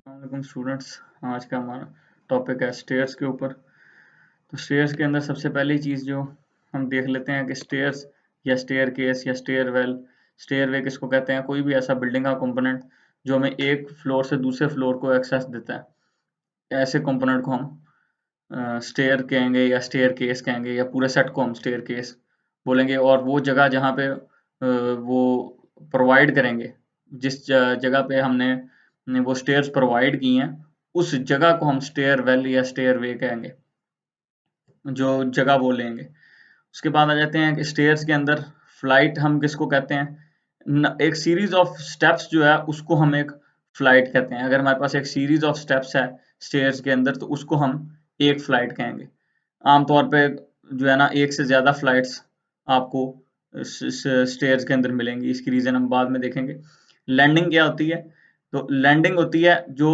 अस्सलाम स्टूडेंट्स। आज का हमारा टॉपिक है स्टेयर्स के ऊपर। तो स्टेयर्स के अंदर सबसे पहली चीज़ जो हम देख लेते हैं कि स्टेयर्स या स्टेयर केस या स्टेयर वेल, स्टेयर वे किसको कहते हैं? कोई भी ऐसा बिल्डिंग का कंपोनेंट जो हमें एक फ्लोर से दूसरे फ्लोर को एक्सेस देता है, ऐसे कंपोनेंट को हम स्टेयर कहेंगे या स्टेयर केस कहेंगे, या पूरे सेट को हम स्टेयर केस बोलेंगे। और वो जगह जहाँ पे वो प्रोवाइड करेंगे, जिस जगह पे हमने वो स्टेयर्स प्रोवाइड की हैं, उस जगह को हम स्टेयर वेल या स्टेयर वे कहेंगे, जो जगह बोलेंगे। उसके बाद आ जाते हैं कि स्टेयर्स के अंदर फ्लाइट हम किसको कहते हैं? एक सीरीज ऑफ स्टेप्स जो है उसको हम एक फ्लाइट कहते हैं। अगर हमारे पास एक सीरीज ऑफ स्टेप्स है स्टेयर्स के अंदर तो उसको हम एक फ्लाइट कहेंगे। आमतौर पे जो है ना, एक से ज्यादा फ्लाइट्स आपको स्टेयर्स के अंदर मिलेंगी। इसकी रीजन हम बाद में देखेंगे। लैंडिंग क्या होती है? तो लैंडिंग होती है जो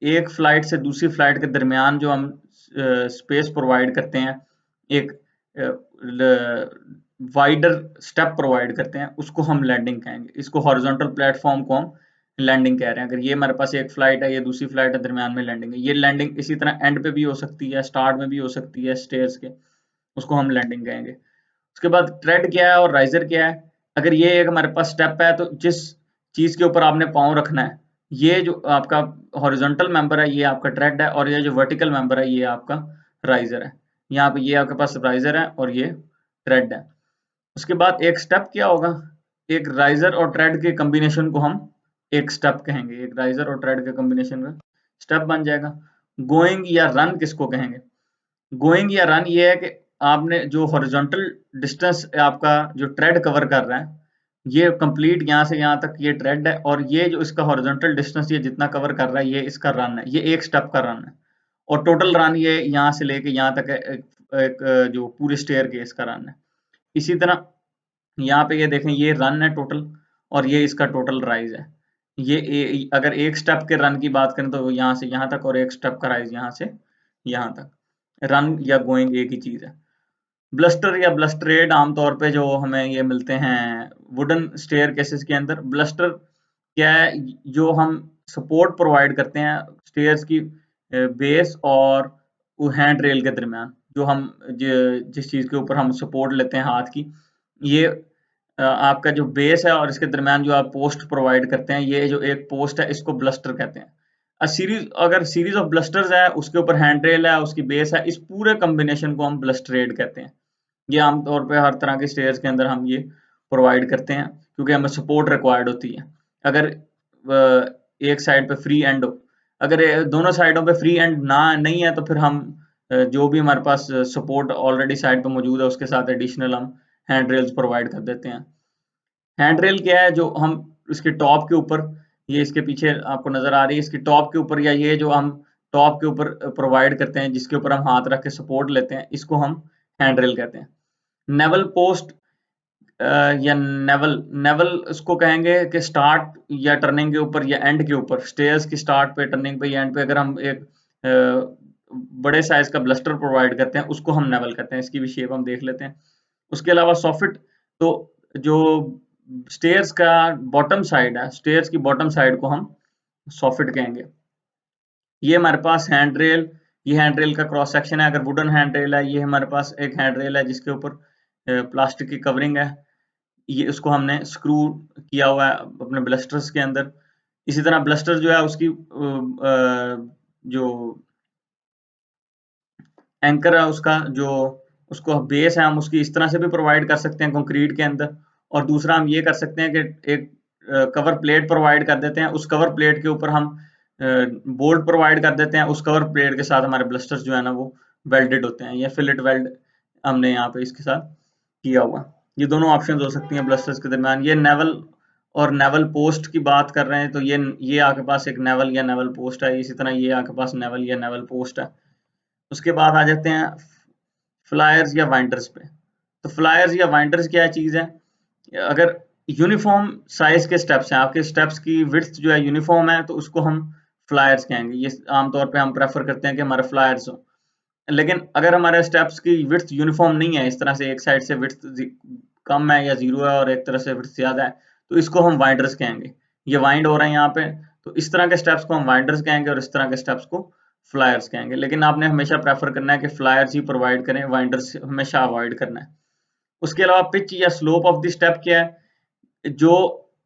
एक फ्लाइट से दूसरी फ्लाइट के दरमियान जो हम स्पेस प्रोवाइड करते हैं, एक वाइडर स्टेप प्रोवाइड करते हैं, उसको हम लैंडिंग कहेंगे। इसको हॉरिजॉन्टल प्लेटफॉर्म को हम लैंडिंग कह रहे हैं। अगर ये हमारे पास एक फ्लाइट है, ये दूसरी फ्लाइट है, दरमियान में लैंडिंग है। ये लैंडिंग इसी तरह एंड पे भी हो सकती है, स्टार्ट में भी हो सकती है स्टेयर्स के, उसको हम लैंडिंग कहेंगे। उसके बाद ट्रेड क्या है और राइजर क्या है? अगर ये एक हमारे पास स्टेप है तो जिस चीज के ऊपर आपने पाँव रखना है, ये जो आपका हॉरिजॉन्टल मेंबर है ये आपका ट्रेड है, और ये जो वर्टिकल मेंबर है ये आपका राइजर है। यहाँ पे ये आपके पास राइजर है और ये ट्रेड है। उसके बाद एक स्टेप क्या होगा? एक राइजर और ट्रेड के कॉम्बिनेशन को हम एक स्टेप कहेंगे। एक राइजर और ट्रेड के कॉम्बिनेशन का स्टेप बन जाएगा। गोइंग या रन किसको कहेंगे? गोइंग या रन ये है कि आपने जो हॉरिजॉन्टल डिस्टेंस आपका जो ट्रेड कवर कर रहा है, ये कंप्लीट यहाँ से यहाँ तक ये ट्रेड है, और ये जो इसका हॉरिजॉन्टल डिस्टेंस ये जितना कवर कर रहा है, ये इसका रन है। ये एक स्टेप का रन है, और टोटल रन ये यहाँ से लेके यहाँ तक एक जो पूरे स्टेयर केस का रन है। इसी तरह यहाँ पे ये देखें, ये रन है टोटल, और ये इसका टोटल राइज है। अगर एक स्टेप के रन की बात करें तो यहाँ से यहाँ तक, और एक स्टेप का राइज यहाँ से यहाँ तक। रन या गोइंग एक ही चीज है। ब्लस्टर या ब्लस्टरेड आमतौर पे जो हमें ये मिलते हैं वुडन स्टेयर केसेस के अंदर। ब्लस्टर क्या है? जो हम सपोर्ट प्रोवाइड करते हैं स्टेयर्स की बेस और हैंड रेल के दरमियान, जो हम जिस चीज के ऊपर हम सपोर्ट लेते हैं हाथ की, ये आपका जो बेस है और इसके दरमियान जो आप पोस्ट प्रोवाइड करते हैं, ये जो एक पोस्ट है इसको ब्लस्टर कहते हैं। अगर सीरीज ऑफ ब्लस्टर्स है, उसके ऊपर हैंड रेल है, उसकी बेस है, इस पूरे कॉम्बिनेशन को हम ब्लस्टरेड कहते हैं। ये आमतौर पे हर तरह के स्टेयर्स के अंदर हम ये प्रोवाइड करते हैं, क्योंकि हमें सपोर्ट रिक्वायर्ड होती है। अगर एक साइड पे फ्री एंड हो, अगर दोनों साइडों पे फ्री एंड ना नहीं है, तो फिर हम जो भी हमारे पास सपोर्ट ऑलरेडी साइड पे मौजूद है उसके साथ एडिशनल हम हैंड रेल्स प्रोवाइड कर देते हैं। हैंड रेल क्या है? जो हम इसके टॉप के ऊपर, ये इसके पीछे आपको नजर आ रही है, इसकी टॉप के ऊपर, या ये जो हम टॉप के ऊपर प्रोवाइड करते हैं, जिसके ऊपर हम हाथ रख के सपोर्ट लेते हैं, इसको हम हैंड रेल कहते हैं। नेवल पोस्ट या नेवल नेवल उसको कहेंगे कि स्टार्ट या टर्निंग के ऊपर या एंड के ऊपर, स्टेयर्स की स्टार्ट पे, टर्निंग पे या एंड पे अगर हम एक बड़े साइज का ब्लस्टर प्रोवाइड करते हैं, उसको हम नेवल कहते हैं। इसकी भी शेप हम देख लेते हैं। उसके अलावा सॉफिट, तो जो स्टेयर्स का बॉटम साइड है, स्टेयर्स की बॉटम साइड को हम सॉफिट कहेंगे। ये हमारे पास हैंड रेल, ये हैंड रेल का क्रॉस सेक्शन है। अगर वुडन हैंड रेल है, ये हमारे पास एक हैंड रेल है जिसके ऊपर प्लास्टिक की कवरिंग है, ये उसको हमने स्क्रू किया हुआ है अपने ब्लस्टर्स के अंदर। इसी तरह ब्लस्टर जो है उसकी जो एंकर है उसका जो उसको बेस है, हम उसकी इस तरह से भी प्रोवाइड कर सकते हैं कंक्रीट के अंदर। और दूसरा हम ये कर सकते हैं कि एक कवर प्लेट प्रोवाइड कर देते हैं, उस कवर प्लेट के ऊपर हम बोल्ट प्रोवाइड कर देते हैं, उस कवर प्लेट के साथ हमारे ब्लस्टर्स जो है ना वो वेल्डेड होते हैं, या फिलेट वेल्ड हमने यहाँ पे इसके साथ किया हुआ। ये दोनों ऑप्शन हो सकती हैं ब्लस्टर्स के दरमियान। ये नेवल और नेवल पोस्ट की बात कर रहे हैं, तो ये आपके पास एक नेवल या नेवल पोस्ट है। इसी तरह ये आपके पास नेवल या नेवल पोस्ट है। उसके बाद आ जाते हैं फ्लायर्स या वाइंडर्स पे। तो फ्लायर्स या वाइंडर्स क्या चीज है? अगर यूनिफॉर्म साइज के स्टेप्स हैं, आपके स्टेप्स की विड्थ जो है यूनिफॉर्म है, तो उसको हम फ्लायर्स कहेंगे। ये आमतौर पे हम प्रेफर करते हैं कि हमारे फ्लायर्स हो। लेकिन अगर हमारे स्टेप्स की विड्थ यूनिफॉर्म नहीं है, इस तरह से एक साइड से विड्थ कम है या जीरो है और एक तरह से विड्थ ज्यादा है, तो इसको हम वाइंडर्स कहेंगे। ये वाइंड हो रहे हैं यहाँ पे, तो इस तरह के स्टेप्स को हम वाइंडर्स कहेंगे और इस तरह के स्टेप्स को फ्लायर्स कहेंगे। लेकिन आपने हमेशा प्रेफर करना है कि फ्लायर्स ही प्रोवाइड करें, वाइंडर्स हमेशा अवॉइड करना है। उसके अलावा पिच या स्लोप ऑफ द स्टेप क्या है? जो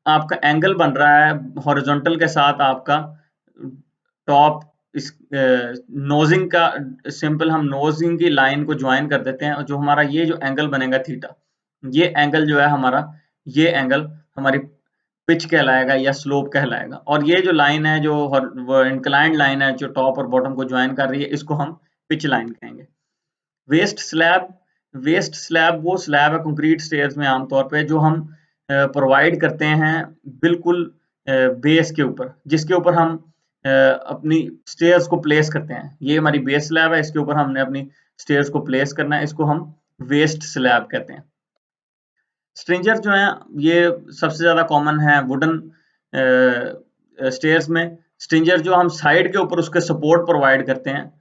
आपका एंगल बन रहा है हॉरिजॉन्टल के साथ, आपका टॉप इस नोजिंग का, सिंपल हम नोजिंग की लाइन को ज्वाइन कर देते हैं और जो हमारा ये जो एंगल बनेगा थीटा, ये एंगल जो है हमारा, ये एंगल हमारी पिच कहलाएगा या स्लोप कहलाएगा। और ये जो लाइन है, जो इंक्लाइंड लाइन है जो टॉप और बॉटम को ज्वाइन कर रही है, इसको हम पिच लाइन कहेंगे। वेस्ट स्लैब, वेस्ट स्लैब वो स्लैब है कंक्रीट स्टेयर्स में आमतौर पे जो हम प्रोवाइड करते हैं बिल्कुल बेस के ऊपर, जिसके ऊपर हम अपनी स्टेयर्स को प्लेस करते हैं। ये हमारी बेस स्लैब है, इसके ऊपर हमने अपनी स्टेयर्स को प्लेस करना है, इसको हम वेस्ट स्लैब कहते हैं। स्ट्रिंजर जो है ये सबसे ज्यादा कॉमन है वुडन स्टेयर्स में। स्ट्रिंजर जो हम साइड के ऊपर उसके सपोर्ट प्रोवाइड करते हैं,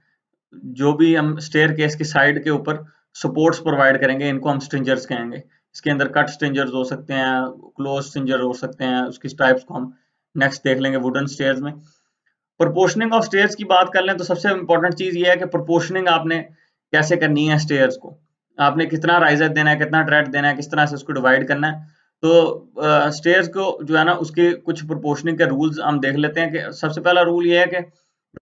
जो भी हम स्टेयर केस की साइड के ऊपर सपोर्ट्स प्रोवाइड करेंगे, इनको हम स्ट्रिंजर्स कहेंगे। इसके अंदर कट स्ट्रिंजर्स हो सकते हैं, क्लोज स्ट्रिंजर हो सकते हैं, उसकी टाइप्स को हम नेक्स्ट देख लेंगे वुडन स्टेयर्स में। प्रोपोर्शनिंग ऑफ स्टेयर्स की बात कर लें तो सबसे इंपॉर्टेंट चीज ये है कि प्रोपोर्शनिंग आपने कैसे करनी है स्टेयर्स को, आपने कितना राइजर देना है, कितना ट्रेड देना है, किस तरह से उसको डिवाइड करना है। तो स्टेयर्स को जो है ना, उसके कुछ प्रोपोर्शनिंग के रूल्स हम देख लेते हैं। कि सबसे पहला रूल ये है कि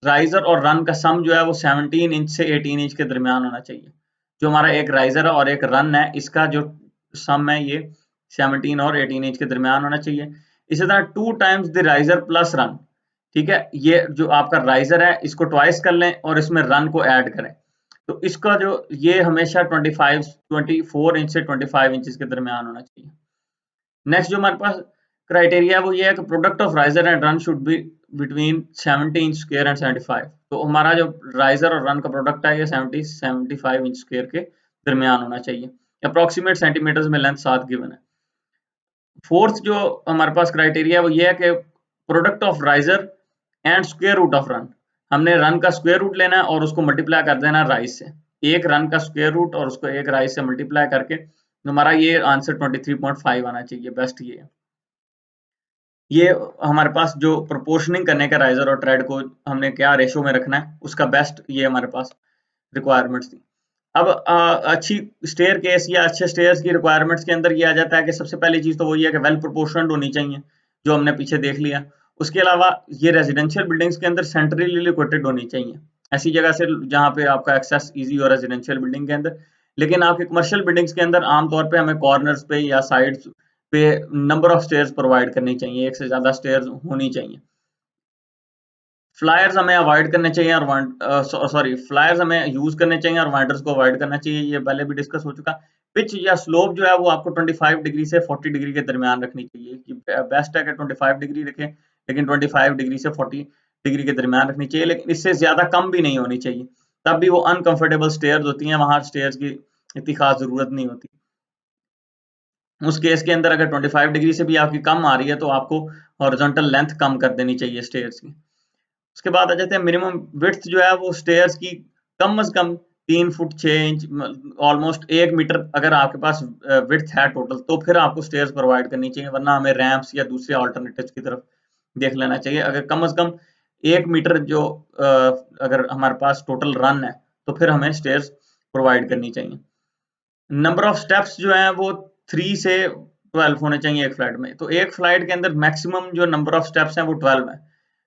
राइजर और रन का सम जो है वो 17 इंच से 18 इंच के दरमियान होना चाहिए। जो हमारा एक राइजर है और एक रन है, इसका जो सम है ये 17 और 18 इंच के दरमियान होना चाहिए। इसी तरह 2 times the riser plus run, ठीक है, ये जो आपका राइजर है इसको ट्वाइस कर लें और इसमें रन को ऐड करें, तो इसका जो ये हमेशा 24 इंच से 25 इंच के दरमियान होना चाहिए। नेक्स्ट जो हमारे पास क्राइटेरिया वो ये है कि product of riser and run should be between 70 inch square and 75। तो हमारा जो राइजर और रन का प्रोडक्ट है ये 70-75 इंच स्क्वायर के दरमियान होना चाहिए। अप्रोक्सीमेट सेंटीमीटर्स में लेंथ साथ गिवन है। फोर्थ जो हमारे पास क्राइटेरिया वो ये है कि product of riser and square root of run, हमने रन का स्क्वायर रूट लेना है और उसको मल्टीप्लाई कर देना राइज से। एक रन का स्क्वायर रूट और उसको एक राइज से मल्टीप्लाई करके हमारा ये आंसर 23.5 आना चाहिए। बेस्ट ये हमारे पास जो प्रोपोर्शनिंग करने का राइजर और ट्रेड को हमने क्या रेशो में रखना है, उसका बेस्ट ये हमारे पास रिक्वायरमेंट्स थी। अब अच्छी स्टेयर केस या अच्छे स्टेयर्स की रिक्वायरमेंट्स के अंदर ये आ जाता है कि सबसे पहली चीज तो वही है कि वेल प्रोपोर्शनड होनी चाहिए, जो हमने पीछे देख लिया। उसके अलावा ये रेजिडेंशियल बिल्डिंग्स के अंदर सेंट्रली लोकेटेड होनी चाहिए, ऐसी जगह से जहाँ पे आपका एक्सेस इजी हो रेजिडेंशियल बिल्डिंग के अंदर। लेकिन आपके कमर्शियल बिल्डिंग्स के अंदर आमतौर पे हमें कॉर्नर्स पे या साइड्स पे नंबर ऑफ स्टेयर्स प्रोवाइड करनी चाहिए, एक से ज्यादा स्टेयर्स होनी चाहिए। फ्लायर्स हमें अवॉइड करने चाहिए और फ्लायर्स हमें यूज करने चाहिए और वाइंडर्स को अवॉइड करना चाहिए, ये पहले भी डिस्कस हो चुका। पिच या स्लोप जो है वो आपको 25 डिग्री से 40 डिग्री के दरमियान रखनी चाहिए। कि बेस्ट है कि 25 डिग्री रखें, लेकिन 25 डिग्री से 40 डिग्री के दरमियान रखनी चाहिए, लेकिन इससे ज्यादा कम भी नहीं होनी चाहिए, तब भी वो अनकंफर्टेबल स्टेयर्स होती हैं, वहां स्टेयर्स की इतनी खास जरूरत नहीं होती। उस केस के अंदर अगर 25 डिग्री से भी आपकी कम आ रही है तो आपको हॉरिजॉन्टल लेंथ कम कर देनी चाहिए स्टेयर्स की। उसके बाद आ जाते हैं मिनिमम विड्थ जो है वो स्टेयर्स की कम से कम 3 फुट 6 इंच, ऑलमोस्ट 1 मीटर अगर आपके पास विड्थ है टोटल, तो फिर आपको स्टेयर्स प्रोवाइड करनी चाहिए, वरना हमें रैंप्स या दूसरे ऑल्टरनेटिव्स की तरफ देख लेना चाहिए। अगर कम से कम 1 मीटर जो अगर हमारे पास टोटल रन है तो फिर हमें स्टेयर्स प्रोवाइड करनी चाहिए। नंबर ऑफ स्टेप्स जो है वो 3 से 12 होने चाहिए एक फ्लाइट में। तो एक फ्लाइट के अंदर मैक्सिमम जो नंबर ऑफ स्टेप्स हैं वो 12 है।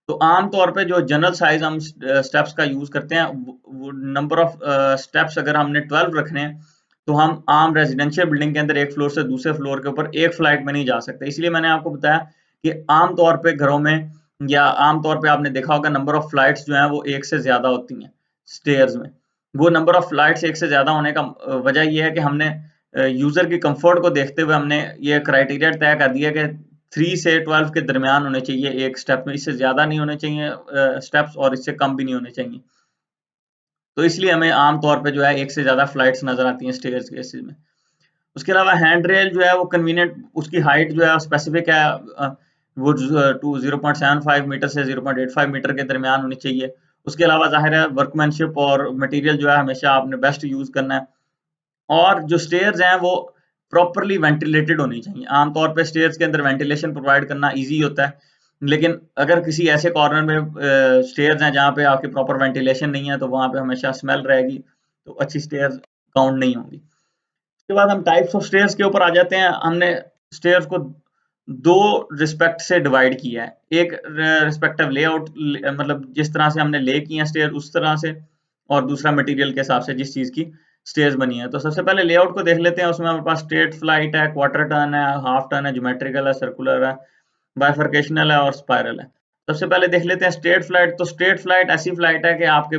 तो आमतौर पे जो जनरल साइज हम स्टेप्स का यूज करते हैं, वो नंबर ऑफ स्टेप्स अगर हमने 12 रखने हैं तो हम आम रेजिडेंशियल बिल्डिंग के अंदर एक फ्लोर से दूसरे फ्लोर के ऊपर एक फ्लाइट में नहीं जा सकते। इसलिए मैंने आपको बताया कि आमतौर पे घरों में या आमतौर पे आपने देखा होगा नंबर ऑफ फ्लाइट्स जो है वो एक से ज्यादा होती हैं स्टेयर्स में। वो नंबर ऑफ फ्लाइट्स एक से ज्यादा होने का वजह ये है कि हमने यूजर की कंफर्ट को देखते हुए हमने ये क्राइटेरिया तय कर दिया कि 3 से 12 के दरमियान होने चाहिए एक स्टेप में, इससे ज्यादा नहीं होने चाहिए स्टेप्स और इससे कम भी नहीं होने चाहिए। तो इसलिए हमें आमतौर पे जो है एक से ज्यादा फ्लाइट्स नजर आती हैं स्टेयर्स केसेस में। उसके अलावा हैंड रेल जो है वो कन्वीनियंट, उसकी हाइट जो है स्पेसिफिक है, वो 0.75 मीटर से 0.85 मीटर के दरमियान होनी चाहिए। उसके अलावा जाहिर है वर्कमैनशिप और मटेरियल जो है हमेशा आपने बेस्ट यूज करना है। और जो स्टेयर्स हैं वो प्रॉपरली वेंटिलेटेड होनी चाहिए। आमतौर पे स्टेयर्स के अंदर वेंटिलेशन प्रोवाइड करना इजी होता है, लेकिन अगर किसी ऐसे कॉर्नर में स्टेयर्स हैं जहाँ पे आपकी प्रॉपर वेंटिलेशन नहीं है, तो वहाँ पे हमेशा स्मेल रहेगी, तो अच्छी स्टेयर्स काउंट नहीं होंगी। उसके बाद हम टाइप्स ऑफ स्टेयर्स के ऊपर आ जाते हैं। हमने स्टेयर्स को दो रिस्पेक्ट से डिवाइड किया है। एक रिस्पेक्टिव लेआउट, मतलब जिस तरह से हमने ले किए हैं स्टेयर उस तरह से, और दूसरा मटेरियल के हिसाब से जिस चीज़ की स्टेयर्स बनी है। तो सबसे पहले लेआउट को देख लेते हैं। उसमें हमारे पास स्ट्रेट फ्लाइट है, क्वार्टर टर्न है, हाफ टर्न है, ज्योमेट्रिकल है, सर्कुलर है, बाइफर्केशनल है और स्पाइरल है। सबसे पहले देख लेते हैं स्ट्रेट फ्लाइट। तो स्ट्रेट फ्लाइट ऐसी फ्लाइट है कि आपके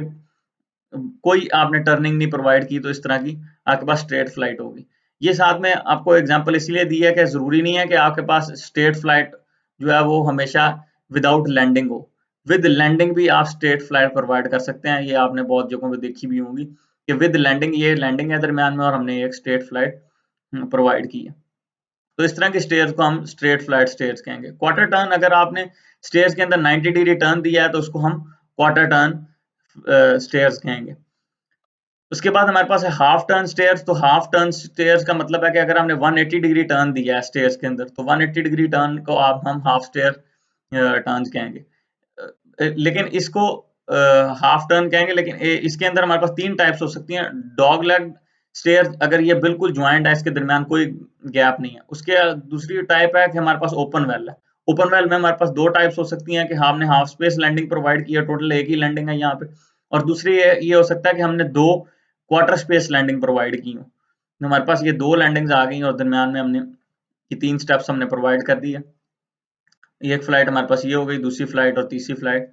कोई आपने टर्निंग नहीं प्रोवाइड की, तो इस तरह की आपके पास स्ट्रेट फ्लाइट होगी। ये साथ में आपको एग्जांपल इसलिए दी है कि ज़रूरी नहीं है कि आपके पास स्ट्रेट फ्लाइट जो है वो हमेशा विदाउट लैंडिंग हो। विद लैंडिंग भी आप स्ट्रेट फ्लाइट प्रोवाइड कर सकते हैं। ये आपने बहुत जगहों पे देखी भी होंगी कि विद लैंडिंग, ये लैंडिंग है दरमियान में और हमने एक स्ट्रेट फ्लाइट प्रोवाइड की है। तो इस तरह के स्टेयर्स को हम स्ट्रेट फ्लाइट स्टेयर्स कहेंगे। क्वार्टर टर्न, अगर आपने स्टेयर्स के अंदर 90 डिग्री टर्न दिया है तो उसको हम क्वार्टर टर्न स्टेयर्स कहेंगे। उसके बाद हमारे पास है हाफ टर्न स्टेयर्स। तो हाफ टर्न स्टेयर्स का मतलब है कि अगर हमने 180 डिग्री टर्न दिया है स्टेयर्स के अंदर, तो 180 डिग्री टर्न को आप हम हाफ स्टेयर टर्न्स कहेंगे। लेकिन इसको हाफ टर्न कहेंगे, लेकिन इसके अंदर हमारे पास तीन टाइप्स हो सकती हैं। डॉग लेग स्टेयर, अगर ये बिल्कुल ज्वाइंट है, इसके दरमियान कोई गैप नहीं है। उसके दूसरी टाइप है कि हमारे पास ओपन वेल है। ओपन वेल में हमारे पास दो टाइप्स हो सकती हैं कि हमने हाफ स्पेस लैंडिंग प्रोवाइड की है, टोटल एक ही लैंडिंग है यहाँ पे। और दूसरी ये हो सकता है कि हमने दो क्वार्टर स्पेस लैंडिंग प्रोवाइड की हो। हमारे पास ये दो लैंडिंग्स आ गई और दरमियान में हमने ये तीन स्टेप्स हमने प्रोवाइड कर दी है। एक फ्लाइट हमारे पास ये हो गई, दूसरी फ्लाइट और तीसरी फ्लाइट।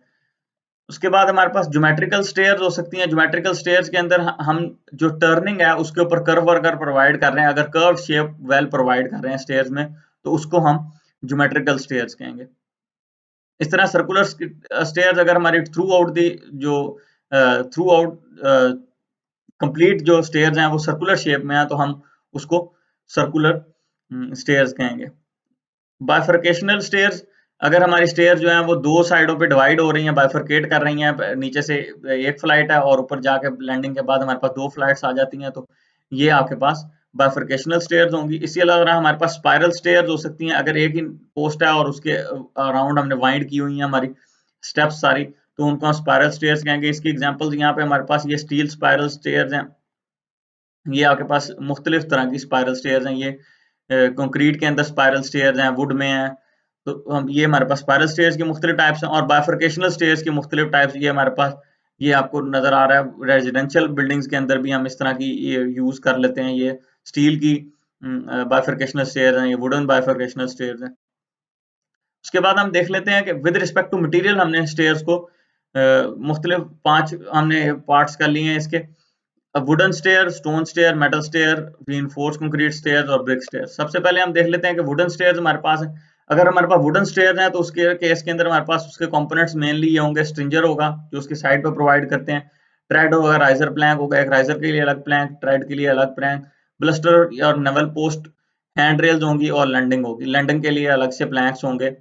उसके बाद हमारे पास ज्योमेट्रिकल स्टेयर्स हो सकती हैं। ज्योमेट्रिकल स्टेयर्स के अंदर हम जो टर्निंग है उसके ऊपर कर्व अगर प्रोवाइड कर रहे हैं, अगर कर्व शेप वेल प्रोवाइड कर रहे हैं स्टेयर्स में, तो उसको हम ज्योमेट्रिकल स्टेयर्स कहेंगे। इस तरह सर्कुलर स्टेयर्स अगर हमारी थ्रू आउट दी जो थ्रू आउट कंप्लीट जो स्टेयर्स हैं वो सर्कुलर शेप में है, तो हम उसको सर्कुलर स्टेयर्स कहेंगे। बाइफरकेशनल स्टेयर्स, अगर हमारी स्टेयर जो है वो दो साइडों पे डिवाइड हो रही हैं, बाइफरकेट कर रही हैं, नीचे से एक फ्लाइट है और ऊपर जाके लैंडिंग के बाद हमारे पास दो फ्लाइट्स आ जाती हैं, तो ये आपके पास बाइफरकेशनल स्टेयर्स होंगी। इसी अलावा हमारे पास स्पाइरल स्टेयर्स हो सकती हैं। अगर एक ही पोस्ट है और उसके अराउंड हमने वाइंड की हुई है हमारी स्टेप्स सारी, तो उनको हम स्पाइरल स्टेयर्स कहेंगे। इसकी एग्जांपल्स यहाँ पे हमारे पास ये स्टील स्पाइरल स्टेयर्स हैं। ये आपके पास मुख्तलिफ तरह की स्पाइरल स्टेयर्स हैं। ये कंक्रीट के अंदर स्पाइरल स्टेयर्स हैं, वुड में हैं। तो हम ये हमारे पास स्पाइरल स्टेयर्स की मुख्तलिफ टाइप्स हैं। और बाइफरकेशनल स्टेयर्स की मुख्तलिफ टाइप्स ये हमारे पास, ये आपको नजर आ रहा है। रेजिडेंशियल बिल्डिंग्स के अंदर भी हम इस तरह की ये यूज कर लेते हैं। ये स्टील की बाइफरकेशनल स्टेयर्स हैं, ये वुडन बाइफरकेशनल स्टेयर्स हैं। उसके बाद हम देख लेते हैं कि विद रिस्पेक्ट टू मटेरियल हमने स्टेयर्स को मुख्तलिफ 5 हमने पार्ट्स कर लिए हैं इसके। Wooden stair, stone stair, metal stair, reinforced concrete stairs और ब्रिक स्टेयर। सबसे पहले हम देख लेते हैं कि वुडन स्टेयर्स हमारे पास है। अगर हमारे पास वुडन स्टेयर्स हैं तो उसके केस के अंदर हमारे पास उसके कंपोनेंट्स मेनली ये होंगे। स्ट्रिंजर होगा जो उसकी साइड पे प्रोवाइड करते हैं, ट्रेड होगा, राइजर प्लैंक होगा, एक राइजर के लिए अलग प्लैंक, ट्रेड के लिए अलग प्लैंक, ब्लस्टर और नेवल पोस्ट, हैंड रेल्स होंगी और लैंडिंग होगी। लैंडिंग के लिए अलग से प्लैंक्स होंगे।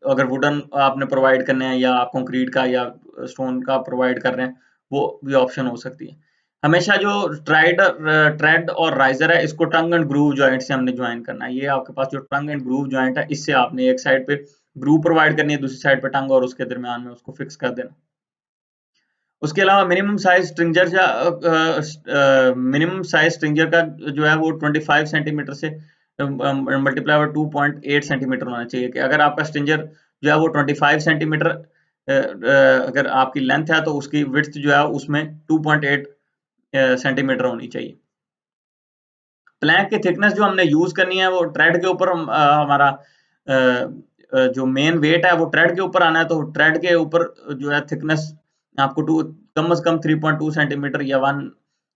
अगर वुडन आपने प्रोवाइड करने हैं या आप कंक्रीट का या स्टोन का प्रोवाइड कर रहे हैं, वो भी ऑप्शन हो सकती है। हमेशा जो ट्रेड और राइजर है, इसको टंग एंड ग्रूव जॉइंट से हमने ज्वाइन करना है। ये आपके पास जो टंग एंड ग्रूव जॉइंट है, इससे आपने एक साइड पे ग्रूव प्रोवाइड करनी है, दूसरी साइड पे टंग, और उसके दरमियान में उसको फिक्स कर देना। उसके अलावा मिनिमम साइज स्ट्रिंजर या मिनिमम साइज स्ट्रिंजर का जो है वो 25 सेंटीमीटर से मल्टीप्लाई ओवर 2.8 सेंटीमीटर होना चाहिए। कि अगर आपका स्ट्रिंजर जो है वो 25 सेंटीमीटर अगर आपकी लेंथ है, तो उसकी विड्थ जो है उसमें 2.8 सेंटीमीटर होनी चाहिए। प्लैंक की थिकनेस जो हमने यूज करनी है वो ट्रेड के ऊपर हमारा जो मेन वेट है वो ट्रेड के ऊपर आना है, तो ट्रेड के ऊपर जो है थिकनेस आपको कम से कम 3.2 सेंटीमीटर या 1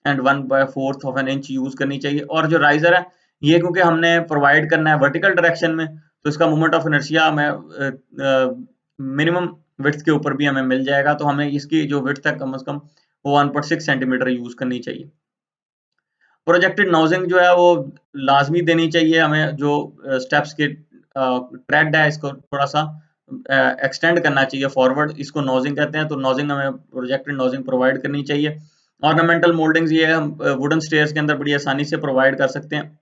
1/4 ऑफ एन इंच यूज करनी चाहिए। और जो राइजर है, ये क्योंकि हमने प्रोवाइड करना है वर्टिकल डायरेक्शन में, तो इसका मोमेंट ऑफ इनर्शिया हमें मिनिमम विड्थ के ऊपर भी हमें मिल जाएगा, तो हमें इसकी जो विड्थ है कम से कम वो 1.6 सेंटीमीटर यूज करनी चाहिए। प्रोजेक्टेड नोजिंग जो है वो लाजमी देनी चाहिए हमें। जो स्टेप्स के ट्रेड है, इसको थोड़ा सा एक्सटेंड करना चाहिए फॉरवर्ड, इसको नोजिंग कहते हैं। तो नोजिंग हमें प्रोजेक्टेड नोजिंग प्रोवाइड करनी चाहिए। ऑर्नामेंटल मोल्डिंग्स ये हम वुडन स्टेयर्स के अंदर बड़ी आसानी से प्रोवाइड कर सकते हैं।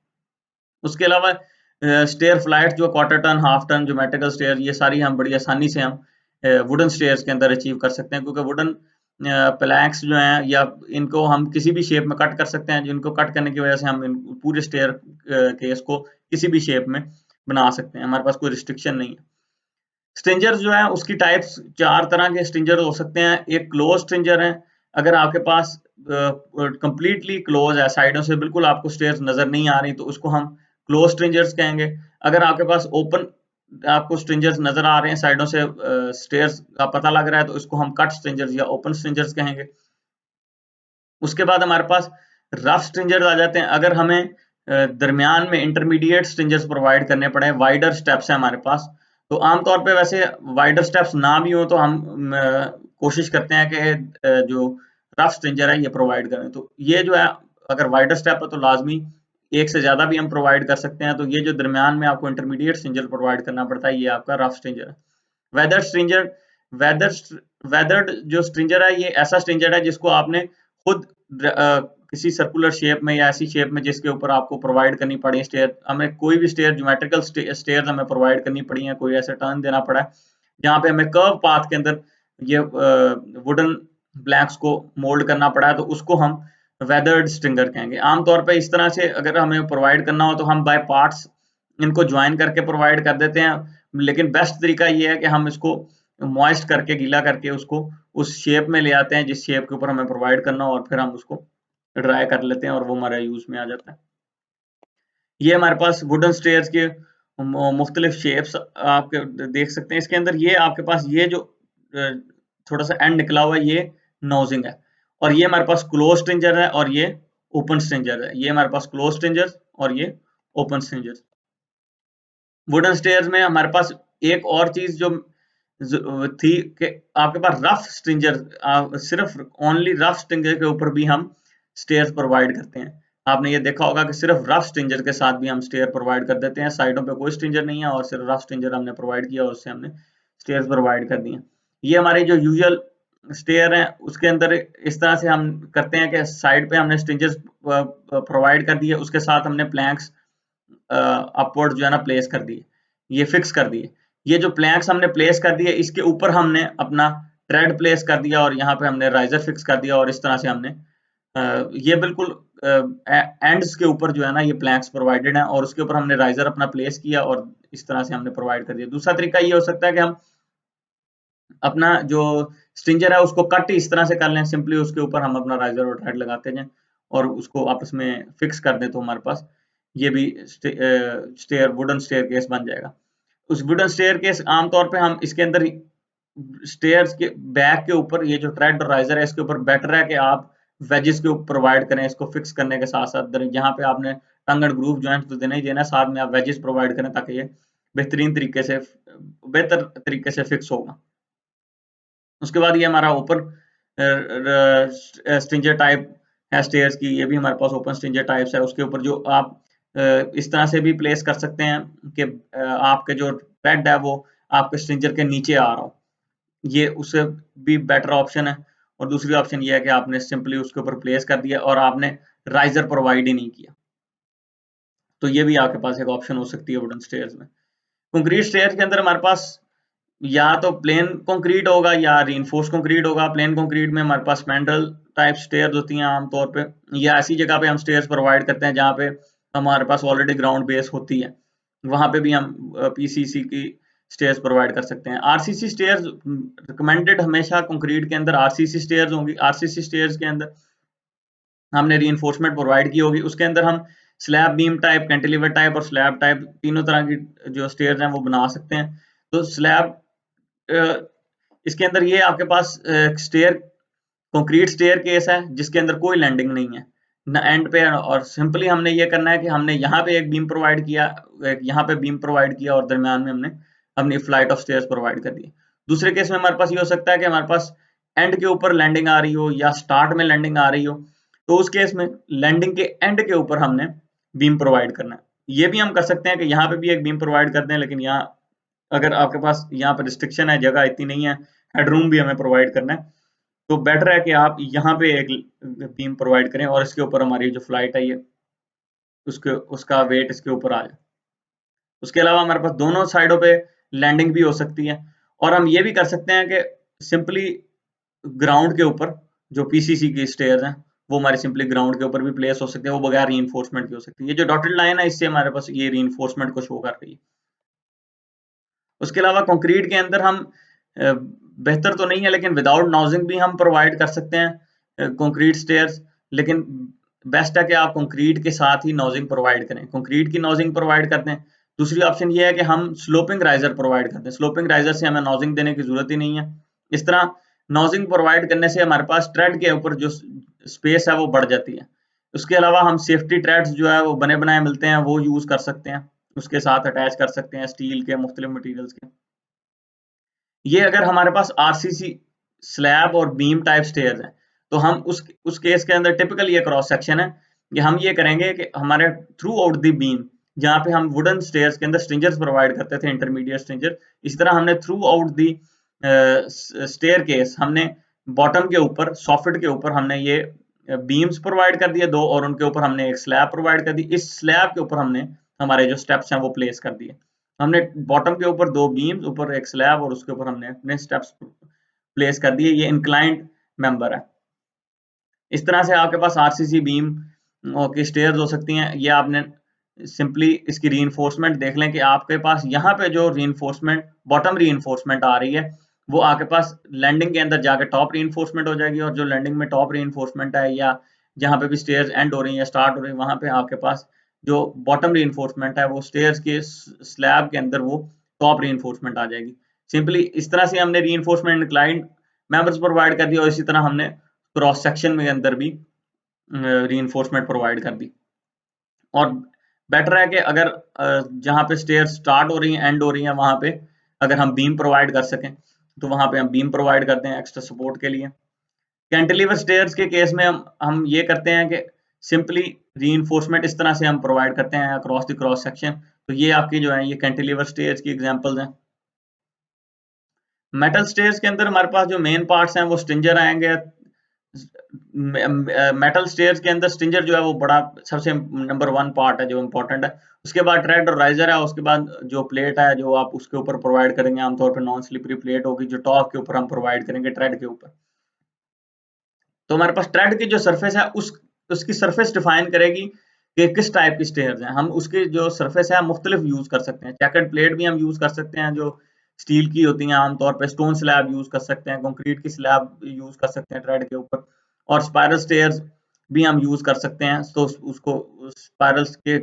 उसके अलावा स्टेयर फ्लाइट जो quarter turn, half turn, geometrical stair, ये सारी हम बड़ी आसानी से हम वुडन स्टेयर्स के अंदर अचीव कर सकते हैं, क्योंकि वुडन प्लैंक्स जो हैं या इनको हम किसी भी शेप में कट कर सकते हैं, जिनको कट करने की वजह से हम पूरे स्टेयर केस को किसी भी शेप में बना सकते हैं, हमारे पास कोई रिस्ट्रिक्शन नहीं है। स्ट्रिंजर जो है उसकी टाइप्स 4 तरह के स्ट्रिंजर हो सकते हैं। एक क्लोज स्ट्रिंजर है, अगर आपके पास कंप्लीटली क्लोज है, साइडों से बिल्कुल आपको स्टेयर्स नजर नहीं आ रही, तो उसको हम क्लोज स्ट्रिंजर्स कहेंगे। अगर आपके पास ओपन आपको स्ट्रिंजर्स नजर आ रहे हैं, साइडों से स्टेयर्स का पता लग रहा है, तो इसको हम कट स्ट्रिंजर्स या ओपन स्ट्रिंजर्स कहेंगे। उसके बाद हमारे पास रफ स्ट्रिंजर्स आ जाते हैं, अगर हमें दरमियान में इंटरमीडिएट स्ट्रिंजर्स प्रोवाइड करने पड़े, वाइडर स्टेप्स है हमारे पास, तो आमतौर पे वैसे वाइडर स्टेप्स ना भी हो तो हम कोशिश करते हैं कि जो रफ स्ट्रिंजर है ये प्रोवाइड करें। तो ये जो है, अगर वाइडर स्टेप है तो लाजमी एक से ज्यादा भी हम प्रोवाइड कर सकते हैं। तो ये जो दरमियान में आपको इंटरमीडिएट स्ट्रिंजर प्रोवाइड करना पड़ता है, ये आपका रफ स्ट्रिंजर है। वेदर स्ट्रिंजर, वेदर वेदर्ड जो स्ट्रिंजर है, ये ऐसा स्ट्रिंजर है जिसको आपने खुद किसी सर्कुलर शेप में या ऐसी शेप में जिसके ऊपर आपको प्रोवाइड करनी पड़ी स्टेयर, हमें कोई भी स्टेयर ज्योमेट्रिकल स्टेयर हमें प्रोवाइड करनी पड़ी है, कोई ऐसा टर्न देना पड़ा है जहाँ पे हमें कर्व पाथ के अंदर ये वुडन ब्लैक्स को मोल्ड करना पड़ा है, तो उसको हम वेदर्ड स्ट्रिंगर कहेंगे। आमतौर पे इस तरह से अगर हमें प्रोवाइड करना हो तो हम बाय पार्ट्स इनको ज्वाइन करके प्रोवाइड कर देते हैं, लेकिन बेस्ट तरीका ये है कि हम इसको मॉइस्ट करके, गीला करके उसको उस शेप में ले आते हैं जिस शेप के ऊपर हमें प्रोवाइड करना हो, और फिर हम उसको ड्राई कर लेते हैं और वो हमारा यूज में आ जाता है। ये हमारे पास वुडन स्टेयर्स के मुख्तलिफ शेप्स आपके देख सकते हैं। इसके अंदर ये आपके पास ये जो थोड़ा सा एंड निकला हुआ है, ये नोजिंग है, और ये हमारे पास क्लोज स्ट्रिंजर है, और ये ओपन स्ट्रिंजर है। ये हमारे पास क्लोज स्ट्रिंजर और ये ओपन स्ट्रिंजर। वुडन स्टेयर्स में हमारे पास एक और चीज जो थी कि आपके पास रफ स्ट्रिंजर, सिर्फ ओनली रफ स्ट्रिंजर के ऊपर भी हम स्टेयर्स प्रोवाइड करते हैं। आपने ये देखा होगा कि सिर्फ रफ स्ट्रिंजर के साथ भी हम स्टेयर प्रोवाइड कर देते हैं, साइडों पे कोई स्ट्रिंजर नहीं है और सिर्फ रफ स्ट्रिंजर हमने प्रोवाइड किया और उससे हमने स्टेयर्स प्रोवाइड कर दिए। ये हमारे जो यूजुअल स्टेयर है उसके अंदर इस तरह से हम करते हैं कि साइड पे हमने स्ट्रिंजर्स प्रोवाइड कर दिए, उसके साथ हमने प्लैंक्स अपवर्ड जो है ना प्लेस कर दिए, ये फिक्स कर दिए। ये जो प्लैंक्स हमने प्लेस कर दिए, इसके ऊपर हमने अपना ट्रेड प्लेस कर दिया और यहाँ पे हमने राइजर फिक्स कर दिया, और इस तरह से हमने ये बिल्कुल एंड्स के ऊपर जो है ना ये प्लैंक्स प्रोवाइडेड है, और उसके ऊपर हमने राइजर अपना प्लेस किया और इस तरह से हमने प्रोवाइड कर दिया। दूसरा तरीका ये हो सकता है कि हम अपना जो स्ट्रिंजर है उसको कट इस तरह से कर लें, सिंपली उसके ऊपर हम अपना राइजर और थ्रेड लगाते जाएं और उसको आपस में फिक्स कर दें, तो हमारे पास ये भी स्टेयर वुडन स्टेयर केस बन जाएगा। उस वुडन स्टेयर केस आमतौर पे हम इसके अंदर स्टेयर्स के बैक के ऊपर ये जो ट्रेड और राइजर है इसके ऊपर बेटर है कि आप वेजेस के ऊपर प्रोवाइड करें, इसको फिक्स करने के साथ साथ यहाँ पे आपने टंग एंड ग्रूव जॉइंट तो देना ही देना है, साथ में आप वेजेस प्रोवाइड करें ताकि ये बेहतर तरीके से फिक्स होगा। उसके बाद ये हमारा ओपन स्ट्रिंजर टाइप है स्टेयर्स की, ये भी हमारे पास ओपन स्ट्रिंजर टाइप्स है। उसके ऊपर जो आप इस तरह से भी प्लेस कर सकते हैं कि आपके जो थ्रेड है वो आपके स्ट्रिंजर के नीचे आ रहा हो, ये उससे भी बेटर ऑप्शन है। और दूसरी ऑप्शन ये है कि आपने सिंपली उसके ऊपर प्लेस कर दिया और आपने राइजर प्रोवाइड ही नहीं किया, तो ये भी आपके पास एक ऑप्शन हो सकती है वुडन स्टेयर्स में। कंक्रीट स्टेयर्स के अंदर हमारे पास या तो प्लेन कंक्रीट होगा या रीइंफोर्स कंक्रीट होगा। प्लेन कंक्रीट में हमारे पास स्पैंड्रेल टाइप स्टेयर्स होती हैं आमतौर पे, या ऐसी जगह पे हम स्टेयर्स प्रोवाइड करते हैं जहाँ पे हमारे पास ऑलरेडी ग्राउंड बेस होती है, वहां पे भी हम पीसीसी की स्टेयर्स प्रोवाइड कर सकते हैं। आरसीसी स्टेयर्स रिकमेंडेड हमेशा कंक्रीट के अंदर आरसीसी स्टेयर्स होंगी। आरसीसी स्टेयर्स के अंदर हमने रीइंफोर्समेंट प्रोवाइड की होगी, उसके अंदर हम slab beam type, cantilever type और स्लैब टाइप तीनों तरह की जो स्टेयर्स हैं वो बना सकते हैं। तो स्लैब इसके अंदर ये आपके पास स्टेयर कंक्रीट स्टेयर केस है जिसके अंदर कोई लैंडिंग नहीं है ना एंड पे, और सिंपली हमने ये करना है कि हमने यहाँ पे एक बीम प्रोवाइड किया, यहाँ पे बीम प्रोवाइड किया और दरमियान में हमने अपनी फ्लाइट ऑफ स्टेयर्स प्रोवाइड कर दी। दूसरे केस में हमारे पास ये हो सकता है कि हमारे पास एंड के ऊपर लैंडिंग आ रही हो या स्टार्ट में लैंडिंग आ रही हो, तो उस केस में लैंडिंग के एंड के ऊपर हमने बीम प्रोवाइड करना है। ये भी हम कर सकते हैं कि यहाँ पे भी एक बीम प्रोवाइड कर दें, लेकिन यहाँ अगर आपके पास यहाँ पर रिस्ट्रिक्शन है, जगह इतनी नहीं है, हेडरूम भी हमें प्रोवाइड करना है, तो बेटर है कि आप यहाँ पे एक बीम प्रोवाइड करें और इसके ऊपर हमारी जो फ्लाइट है ये उसके उसका वेट इसके ऊपर आ जाए। उसके अलावा हमारे पास दोनों साइडों पे लैंडिंग भी हो सकती है, और हम ये भी कर सकते हैं कि सिंपली ग्राउंड के ऊपर जो पीसीसी की स्टेयर्स हैं वो हमारे सिंपली ग्राउंड के ऊपर भी प्लेस हो सकते हैं, वो बगैर रीइंफोर्समेंट की हो सकती है। ये जो डॉटेड लाइन है इससे हमारे पास ये रीइंफोर्समेंट को शो कर रही है। उसके अलावा कंक्रीट के अंदर हम बेहतर तो नहीं है लेकिन विदाउट नॉजिंग भी हम प्रोवाइड कर सकते हैं कंक्रीट स्टेयर्स, लेकिन बेस्ट है कि आप कंक्रीट के साथ ही नॉजिंग प्रोवाइड करें, कंक्रीट की नॉजिंग प्रोवाइड करते हैं। दूसरी ऑप्शन ये है कि हम स्लोपिंग राइजर प्रोवाइड करते हैं, स्लोपिंग राइजर से हमें नॉजिंग देने की जरूरत ही नहीं है। इस तरह नॉजिंग प्रोवाइड करने से हमारे पास ट्रेड के ऊपर जो स्पेस है वो बढ़ जाती है। उसके अलावा हम सेफ्टी ट्रेड्स जो है वो बने बनाए मिलते हैं वो यूज कर सकते हैं, उसके साथ अटैच कर सकते हैं स्टील के मुख्तलिफ मटेरियल्स के। ये अगर हमारे पास आरसीसी स्लैब और बीम टाइप स्टेयर्स हैं तो हम उस केस के अंदर टिपिकल ये क्रॉस सेक्शन है कि हम ये करेंगे कि हमारे थ्रू आउट द बीम जहाँ पे हम वुडन स्टेयर्स के अंदर स्ट्रिंजर्स प्रोवाइड करते थे, इंटरमीडिएट स्ट्रिंजर, इस तरह हमने throughout the staircase हमने बॉटम के ऊपर सॉफिट के ऊपर हमने ये बीम्स प्रोवाइड कर दिए दो, और उनके ऊपर हमने एक स्लैब प्रोवाइड कर दी। इस स्लैब के ऊपर हमने हमारे जो स्टेप्स हैं वो प्लेस कर दिए। हमने बॉटम के ऊपर दो बीम्स, ऊपर एक स्लैब, और उसके ऊपर हमने अपने स्टेप्स प्लेस कर दिए। ये इंक्लाइंड मेंबर है। इस तरह से आपके पास आरसीसी बीम की स्टेयर्स हो सकती हैं। ये आपने सिंपली इसकी रीइंफोर्समेंट देख लें कि आपके पास यहाँ पे जो रीइंफोर्समेंट बॉटम रीइंफोर्समेंट आ रही है वो आपके पास लैंडिंग के अंदर जाके टॉप रीइंफोर्समेंट हो जाएगी, और जो लैंडिंग में टॉप रीइंफोर्समेंट है या जहाँ पे भी स्टेयर्स एंड हो रही है स्टार्ट हो रही है वहां पे आपके पास जो बॉटम रीइंफोर्समेंट है वो स्टेयर्स के स्लैब के अंदर वो टॉप रीइंफोर्समेंट आ जाएगी। सिंपली इस तरह से हमने रीइंफोर्समेंट इंक्लाइंड मेंबर्स प्रोवाइड कर दिया, और इसी तरह हमने क्रॉस सेक्शन में अंदर भी रीइंफोर्समेंट प्रोवाइड कर दी। और बेटर है कि अगर जहाँ पे स्टेयर स्टार्ट हो रही हैं एंड हो रही हैं वहां पे अगर हम बीम प्रोवाइड कर सकें तो वहां पे हम बीम प्रोवाइड करते हैं एक्स्ट्रा सपोर्ट के लिए। कैंटिलीवर स्टेयर्स के केस में हम ये करते हैं कि सिंपली रीइंफोर्समेंट इस तरह से हम प्रोवाइड करते हैं अक्रॉस द क्रॉस सेक्शन। तो ये आपकी जो है ये कैंटिलीवर स्टेयर्स की एग्जांपल्स हैं। मेटल स्टेयर्स के अंदर हमारे पास जो मेन पार्ट्स हैं वो स्ट्रिंजर आएंगे। मेटल स्टेयर्स के अंदर स्ट्रिंजर जो है वो बड़ा सबसे नंबर वन पार्ट है जो इम्पोर्टेंट है। उसके बाद ट्रेड और राइजर है, उसके बाद जो प्लेट है जो आप उसके ऊपर प्रोवाइड करेंगे आमतौर पर नॉन स्लिपरी प्लेट होगी जो टॉप के ऊपर हम प्रोवाइड करेंगे ट्रेड के ऊपर। तो हमारे पास ट्रेड की जो सरफेस है उसकी सरफेस डिफाइन करेगी कि किस टाइप की स्टेयर्स हैं। हम उसकी जो सरफेस है मुख्तलिफ यूज कर सकते हैं। चेकर्ड प्लेट भी हम यूज कर सकते हैं जो स्टील की होती हैं आमतौर पर, स्टोन स्लैब यूज कर सकते हैं, कंक्रीट की स्लैब यूज कर सकते हैं ट्रेड के ऊपर, और स्पाइरल स्टेयर्स भी हम यूज कर सकते हैं। तो उसको स्पाइरल्स के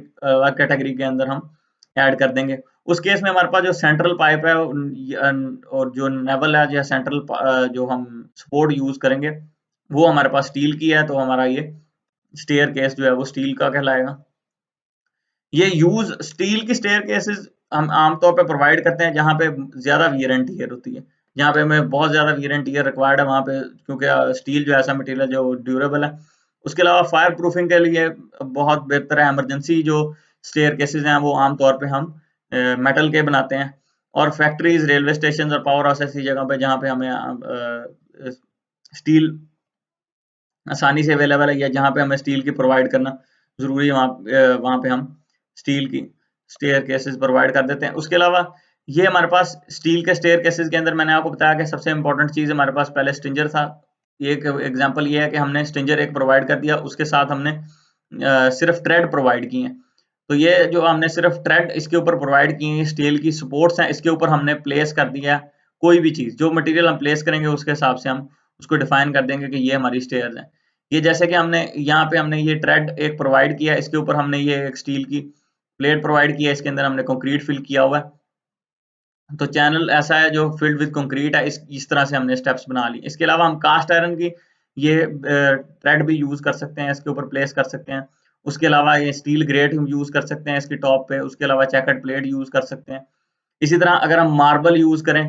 कैटेगरी के अंदर हम ऐड कर देंगे। उस केस में हमारे पास जो सेंट्रल पाइप है और जो नेवल है या सेंट्रल जो हम सपोर्ट यूज करेंगे वो हमारे पास स्टील की है, तो हमारा ये स्टेयर केस जो है वो स्टील का कहलाएगा। ये यूज स्टील की स्टेयर केसेस हम आमतौर पे प्रोवाइड करते हैं जहाँ पे ज्यादा वियर एंड टियर होती है, जहाँ पे हमें बहुत ज्यादा वियर एंड टियर रिक्वायर्ड है वहाँ पे, क्योंकि स्टील जो ऐसा मटेरियल जो ड्यूरेबल है। उसके अलावा फायर प्रूफिंग के लिए बहुत बेहतर है। इमरजेंसी जो स्टेयर केसेस हैं वो आमतौर पे हम मेटल के बनाते हैं, और फैक्ट्रीज, रेलवे स्टेशन और पावर हाउस ऐसी जगह पे जहाँ पे हमें स्टील आसानी से अवेलेबल है या जहाँ पे हमें स्टील की प्रोवाइड करना जरूरी है वहाँ पे हम स्टील की स्टेयर केसेस प्रोवाइड कर देते हैं। उसके अलावा ये हमारे पास स्टील के स्टेयर केसेस के अंदर मैंने आपको बताया कि सबसे इंपॉर्टेंट चीज हमारे पास पहले स्ट्रिंजर था। एक एग्जांपल ये है कि हमने स्ट्रिंजर एक प्रोवाइड कर दिया, उसके साथ हमने सिर्फ ट्रेड प्रोवाइड की है। तो ये जो हमने सिर्फ ट्रेड इसके ऊपर प्रोवाइड की है, स्टील की सपोर्ट्स हैं इसके ऊपर हमने प्लेस कर दिया। कोई भी चीज जो मटेरियल हम प्लेस करेंगे उसके हिसाब से हम उसको डिफाइन कर देंगे कि ये हमारी स्टेयर्स हैं। ये जैसे कि हमने यहाँ पे हमने ये ट्रेड एक प्रोवाइड किया, इसके ऊपर हमने ये एक स्टील की प्लेट प्रोवाइड किया, इसके अंदर हमने कंक्रीट फिल किया हुआ है। तो चैनल ऐसा है जो फिल्ड विद कंक्रीट है। इस तरह से हमने स्टेप्स बना ली। इसके अलावा हम कास्ट आयरन की ये थ्रेड भी यूज कर सकते हैं, इसके ऊपर प्लेस कर सकते हैं। उसके अलावा ये स्टील ग्रेट हम यूज कर सकते हैं इसकी टॉप पे। उसके अलावा चेकर्ड प्लेट यूज कर सकते हैं। इसी तरह अगर हम मार्बल यूज करें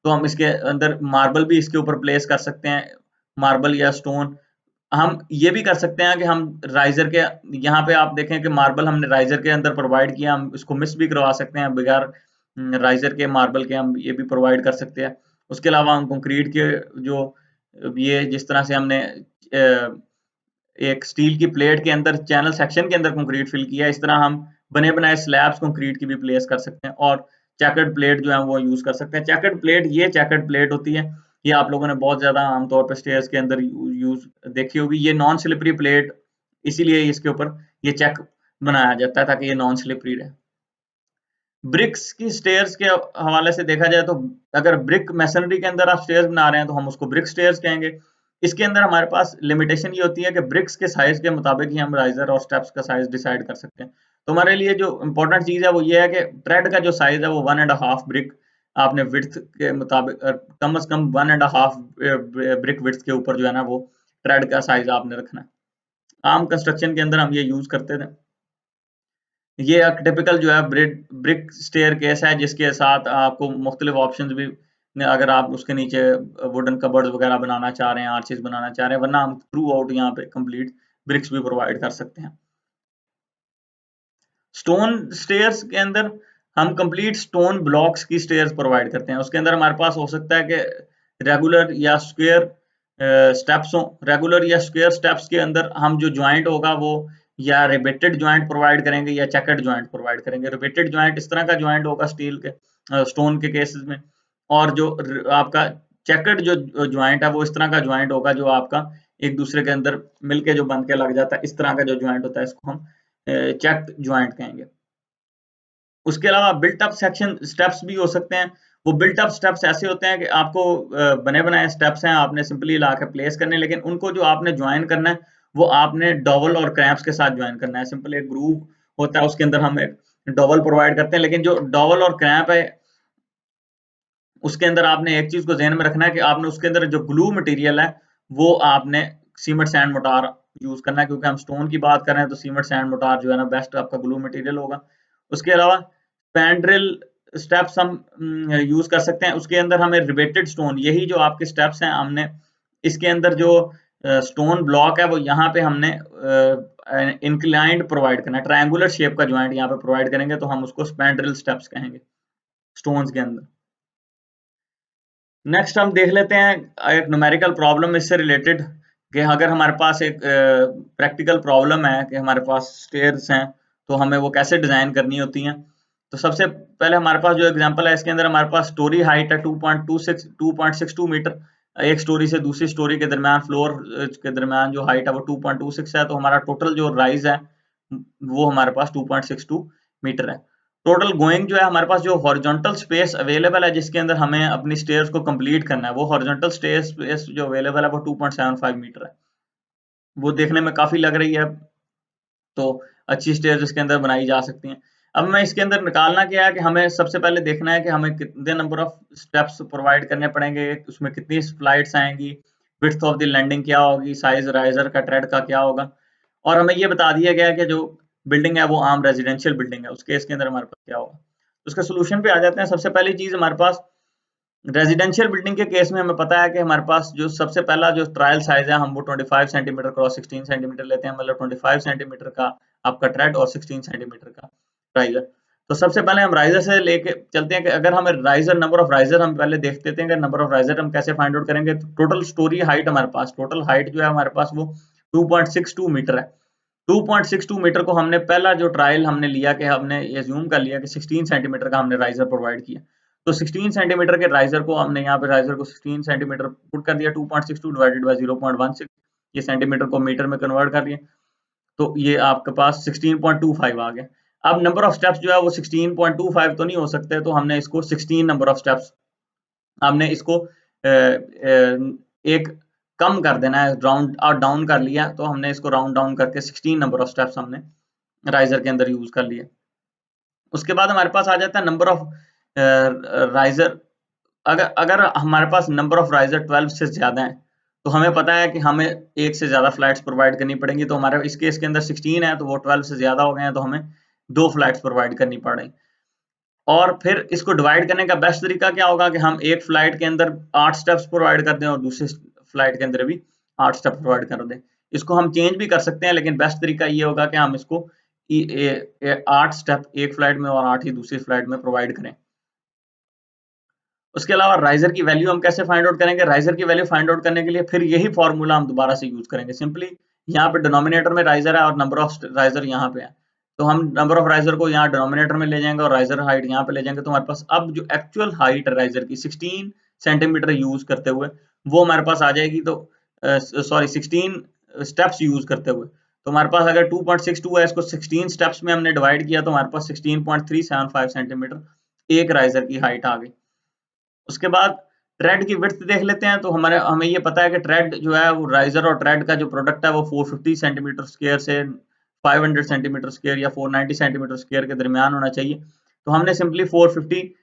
तो हम इसके अंदर मार्बल भी इसके ऊपर प्लेस कर सकते हैं, मार्बल या स्टोन। हम ये भी कर सकते हैं कि हम राइजर के यहाँ पे आप देखें कि मार्बल हमने राइजर के अंदर प्रोवाइड किया, हम इसको मिस भी करवा सकते हैं बगैर राइजर के मार्बल के, हम ये भी प्रोवाइड कर सकते हैं। उसके अलावा हम कंक्रीट के जो ये जिस तरह से हमने एक स्टील की प्लेट के अंदर चैनल सेक्शन के अंदर कंक्रीट फिल किया, इस तरह हम बने बनाए स्लैब्स कंक्रीट की भी प्लेस कर सकते हैं, और चेकर्ड प्लेट जो है वो यूज कर सकते हैं। चेकर्ड प्लेट, ये चेकर्ड प्लेट होती है, ये आप लोगों ने बहुत ज्यादा आमतौर पर स्टेयर्स के अंदर यूज देखी होगी। ये नॉन स्लिपरी प्लेट, इसीलिए इसके ऊपर ये चेक बनाया जाता है ताकि ये नॉन स्लिपरी रहे। ब्रिक्स की स्टेयर्स के हवाले से देखा जाए तो अगर ब्रिक मैसनरी के अंदर आप स्टेयर्स बना रहे हैं तो हम उसको ब्रिक स्टेयर्स कहेंगे। इसके अंदर हमारे पास लिमिटेशन ये होती है कि ब्रिक्स के साइज के मुताबिक ही हम राइजर और स्टेप्स का साइज डिसाइड कर सकते हैं। तो हमारे लिए जो इंपॉर्टेंट चीज है वो ये है कि ट्रेड का जो साइज है वो 1.5 ब्रिक आपने विड्थ के मुताबिक कम से कम 1.5 ब्रिक विड्थ के ऊपर जो है ना वो ट्रेड का साइज आपने रखना है। आम कंस्ट्रक्शन के अंदर हम ये यूज करते थे। ये एक टिपिकल जो है ब्रिक स्टेयर केस है, जिसके साथ आपको मुख्तलिफ ऑप्शंस भी, अगर आप उसके नीचे वुडन कबर्ड्स वगैरह बनाना चाह रहे हैं, आर्चेस बनाना चाह रहे हैं, वरना हम थ्रू आउट यहाँ पे कंप्लीट ब्रिक्स भी प्रोवाइड कर सकते हैं। स्टोन स्टेयर्स के अंदर हम कंप्लीट स्टोन ब्लॉक्स की स्टेयर्स प्रोवाइड करते हैं। उसके अंदर हमारे पास हो सकता है कि रेगुलर या स्क्वायर स्टेप्स हो। रेगुलर या स्क्वायर स्टेप्स के अंदर हम जो ज्वाइंट होगा वो या रिवेटेड ज्वाइंट प्रोवाइड करेंगे या चेकर्ड ज्वाइंट प्रोवाइड करेंगे। रिवेटेड ज्वाइंट इस तरह का ज्वाइंट होगा स्टील के स्टोन के केसेस में, और जो आपका चेकर्ड जो ज्वाइंट है वो इस तरह का ज्वाइंट होगा जो आपका एक दूसरे के अंदर मिलके जो बन के लग जाता है। इस तरह का जो ज्वाइंट होता है इसको हम चेक्ड ज्वाइंट कहेंगे। उसके अलावा बिल्ट अप सेक्शन स्टेप्स भी हो सकते हैं। वो बिल्ट अप स्टेप्स ऐसे होते हैं कि आपको बने बनाए स्टेप्स हैं, आपने सिंपली ला के प्लेस करने, लेकिन उनको जो आपने ज्वाइन करना है वो आपने डॉवल और क्रैम्प्स के साथ ज्वाइन करना है। सिंपल एक ग्रूव होता है, उसके अंदर हम एक डॉवल प्रोवाइड करते हैं, लेकिन जो डॉवल और क्रैम्प है उसके अंदर आपने एक चीज को ध्यान में रखना है कि आपने उसके अंदर जो ग्लू मटेरियल है वो आपने सीमेंट सैंड मोटार यूज करना है, क्योंकि हम स्टोन की बात कर रहे हैं तो सीमेंट सैंड मोटार जो है ना बेस्ट आपका ग्लू मटेरियल होगा। उसके अलावा स्पैंड्रिल स्टेप्स हम यूज कर सकते हैं। उसके अंदर हमें रिवेटेड स्टोन, यही जो आपके स्टेप्स हैं, हमने इसके अंदर जो स्टोन ब्लॉक है वो यहाँ पे हमने इंक्लाइंड प्रोवाइड करना है, ट्रायंगुलर शेप का ज्वाइंट यहाँ पे प्रोवाइड करेंगे तो हम उसको स्पैंड्रिल स्टेप्स कहेंगे स्टोन्स के अंदर। नेक्स्ट हम देख लेते हैं एक न्यूमेरिकल प्रॉब्लम इससे रिलेटेड, कि अगर हमारे पास एक प्रैक्टिकल प्रॉब्लम है कि हमारे पास स्टेयर्स हैं तो हमें वो कैसे डिजाइन करनी होती हैं। तो सबसे पहले हमारे पास जो एग्जांपल है इसके अंदर हमारे पास स्टोरी हाइट है 2.62 मीटर। एक स्टोरी से दूसरी स्टोरी के दरमियान, फ्लोर के दरमियान जो हाइट है वो 2.26 है, तो हमारा टोटल जो राइज है वो हमारे पास 2.62 मीटर है। टोटल गोइंग जो है हमारे पास जो हॉरिजॉन्टल स्पेस अवेलेबल है जिसके अंदर हमें अपनी स्टेयर्स को कंप्लीट करना है, वो हॉरिजॉन्टल स्पेस जो अवेलेबल है वो 2.75 मीटर है। वो देखने में काफी लग रही है, तो अच्छी स्टेयर्स इसके अंदर बनाई जा सकती हैं। अब मैं इसके अंदर निकालना क्या है कि हमें सबसे पहले देखना है कि हमें कितने नंबर ऑफ स्टेप्स प्रोवाइड करने पड़ेंगे, उसमें कितनी फ्लाइट्स आएंगी, विड्थ ऑफ द लैंडिंग क्या होगी, साइज राइजर का ट्रेड का क्या होगा, और हमें ये बता दिया गया है कि जो बिल्डिंग है वो आम रेजिडेंशियल बिल्डिंग है, उसके इसके अंदर हमारे पास क्या होगा। उसके सोल्यूशन पे आ जाते हैं। सबसे पहली चीज हमारे पास रेजिडेंशियल बिल्डिंग के केस में हमें पता है कि हमारे पास जो सबसे पहला जो ट्रायल साइज है हम वो 25 सेंटीमीटर क्रॉस 16 सेंटीमीटर लेते हैं, मतलब 25 सेंटीमीटर का आपका ट्रेड और 16 सेंटीमीटर का राइजर। तो सबसे पहले हम राइजर से लेके चलते हैं कि अगर हमें राइजर, नंबर ऑफ राइजर हम पहले देख लेते हैं कि नंबर ऑफ राइजर हम कैसे फाइंड आउट करेंगे। तो टोटल स्टोरी हाइट हमारे पास, टोटल हाइट जो है हमारे पास वो 2.62 मीटर है। 2.62 मीटर को हमने पहला जो ट्रायल हमने लिया कि हमने एज्यूम कर लिया कि 16 सेंटीमीटर का हमने राइजर प्रोवाइड किया, तो 16 सेंटीमीटर के राइजर को हमने यहाँ पे राइजर को 16 सेंटीमीटर पुट कर दिया, 2.62 डिवाइडेड बाय 0.16, ये सेंटीमीटर को मीटर में कन्वर्ट कर दिया, तो ये आपके पास 16.25 आ गया। अब नंबर ऑफ स्टेप्स जो है वो 16.25 तो नहीं हो सकते, तो हमने इसको 16 नंबर ऑफ स्टेप्स, हमने इसको एक कम कर देना है, राउंड और डाउन कर लिया, तो हमने इसको राउंड डाउन करके 16 नंबर ऑफ स्टेप्स हमने राइजर के अंदर यूज कर लिए। उसके बाद हमारे पास आ जाता है नंबर ऑफ राइजर। अगर अगर हमारे पास नंबर ऑफ राइजर 12 से ज्यादा है तो हमें पता है कि हमें एक से ज्यादा फ्लाइट्स प्रोवाइड करनी पड़ेंगी। तो हमारे इस केस के अंदर 16 है तो वो 12 से ज्यादा हो गए हैं, तो हमें 2 फ्लाइट्स प्रोवाइड करनी पड़ेगी। और फिर इसको डिवाइड करने का बेस्ट तरीका क्या होगा कि हम एक फ्लाइट के अंदर 8 स्टेप्स प्रोवाइड कर दें और दूसरी फ्लाइट के अंदर भी 8 स्टेप प्रोवाइड कर दें। इसको हम चेंज भी कर सकते हैं, लेकिन बेस्ट तरीका ये होगा कि हम इसको 8 स्टेप एक फ्लाइट में और 8 ही दूसरी फ्लाइट में प्रोवाइड करें। उसके अलावा राइजर की वैल्यू हम कैसे फाइंड आउट करेंगे। राइजर की वैल्यू फाइंड आउट करने के लिए फिर यही फॉर्मूला हम दोबारा से यूज करेंगे। सिंपली यहाँ पे डिनोमिनेटर में राइजर है और नंबर ऑफ राइजर यहाँ पे है, तो हम नंबर ऑफ राइजर को यहाँ डिनोमिनेटर में ले जाएंगे और राइजर हाइट यहाँ पे ले जाएंगे, तो हमारे पास अब जो एक्चुअल हाइट है राइजर की 16 सेंटीमीटर यूज करते हुए वो हमारे पास आ जाएगी। तो सॉरी 16 स्टेप्स यूज करते हुए, तो हमारे पास अगर 2.62 है, इसको 16 स्टेप्स में हमने डिवाइड किया तो हमारे पास 16.375 सेंटीमीटर एक राइजर की हाइट आ गई। उसके बाद ट्रेड की विड्थ देख लेते हैं। तो हमें ये पता है कि ट्रेड जो है वो राइजर और ट्रेड का जो प्रोडक्ट है वो 450 सेंटीमीटर स्क्वायर से 500 सेंटीमीटर स्क्वायर या 490 सेंटीमीटर स्क्वायर के दरमियान होना चाहिए। तो हमने सिंपली 450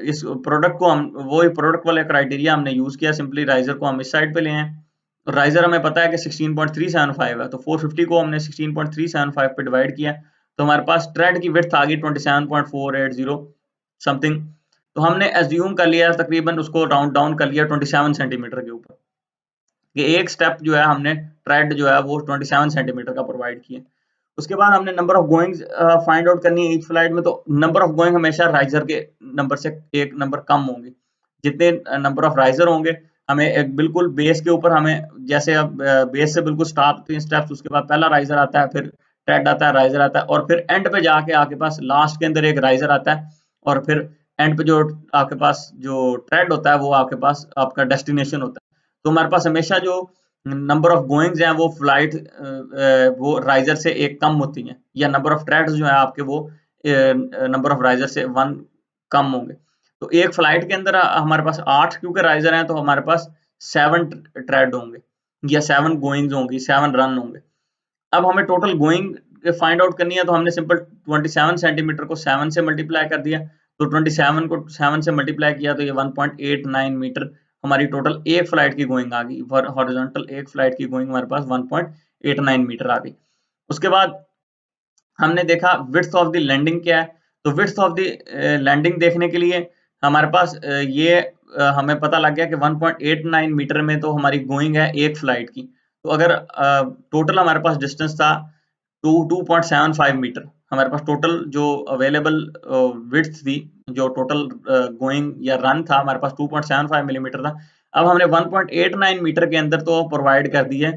इस प्रोडक्ट को हम वही प्रोडक्ट वाले क्राइटेरिया हमने यूज किया। सिंपली राइजर को हम इस साइड पे ले आए, राइजर हमें पता है कि 16.375 है, तो 450 को हमने 16.375 पे डिवाइड किया, तो हमारे पास ट्रेड की विड्थ आ गई 27.480 समथिंग। तो हमने एज्यूम कर लिया तकरीबन उसको राउंड डाउन कर लिया 27 सेंटीमीटर के ऊपर, कि एक स्टेप जो है हमने ट्रेड जो है वो 27 सेंटीमीटर का प्रोवाइड किया। उसके बाद हमने number of goings find out करनी है ईच फ्लाइट में। तो नंबर ऑफ गोइंग हमेशा राइजर के नंबर से एक नंबर कम होंगे। जितने नंबर ऑफ राइजर होंगे, हमें एक बिल्कुल बेस के ऊपर हमें जैसे अब बेस से बिल्कुल स्टार्ट 3 स्टेप्स, उसके बाद पहला राइजर आता है, फिर ट्रेड आता है, राइजर आता है, और फिर एंड पे जाके आपके पास लास्ट के अंदर एक राइजर आता है, और फिर एंड पे जो आपके पास जो ट्रेड होता है वो आपके पास आपका डेस्टिनेशन होता है। तो हमारे पास हमेशा जो नंबर ऑफ गोइंग्स हैं वो फ्लाइट वो राइजर से एक कम होती हैं, या नंबर ऑफ ट्रेड्स जो है आपके वो नंबर ऑफ राइजर से 1 कम होंगे। तो एक फ्लाइट के अंदर हमारे पास 8 क्योंकि राइजर हैं, तो हमारे पास 7 ट्रेड होंगे या 7 गोइंग्स होंगी, 7 रन होंगे। अब हमें टोटल गोइंग फाइंड आउट करनी है, तो हमने सिंपल 27 सेंटीमीटर को 7 से मल्टीप्लाई कर दिया। तो 27 को 7 से मल्टीप्लाई किया तो ये 1.89 मीटर हमारी टोटल एक फ्लाइट की गोइंग आ गई। हॉरिजॉन्टल एक फ्लाइट की गोइंग हमारे पास 1.89 मीटर आ गई। उसके बाद हमने देखा विड्थ ऑफ द लैंडिंग क्या है। तो विड्थ ऑफ द लैंडिंग देखने के लिए हमारे पास हमें पता लग गया कि 1.89 मीटर में तो हमारी गोइंग है एक फ्लाइट की। तो अगर टोटल हमारे पास डिस्टेंस था 2.75 मीटर, हमारे पास टोटल जो अवेलेबल विड्थ थी, जो टोटल गोइंग या रन था हमारे पास 2.75 मिलीमीटर था। अब हमने 1.89 मीटर के अंदर तो प्रोवाइड कर दी है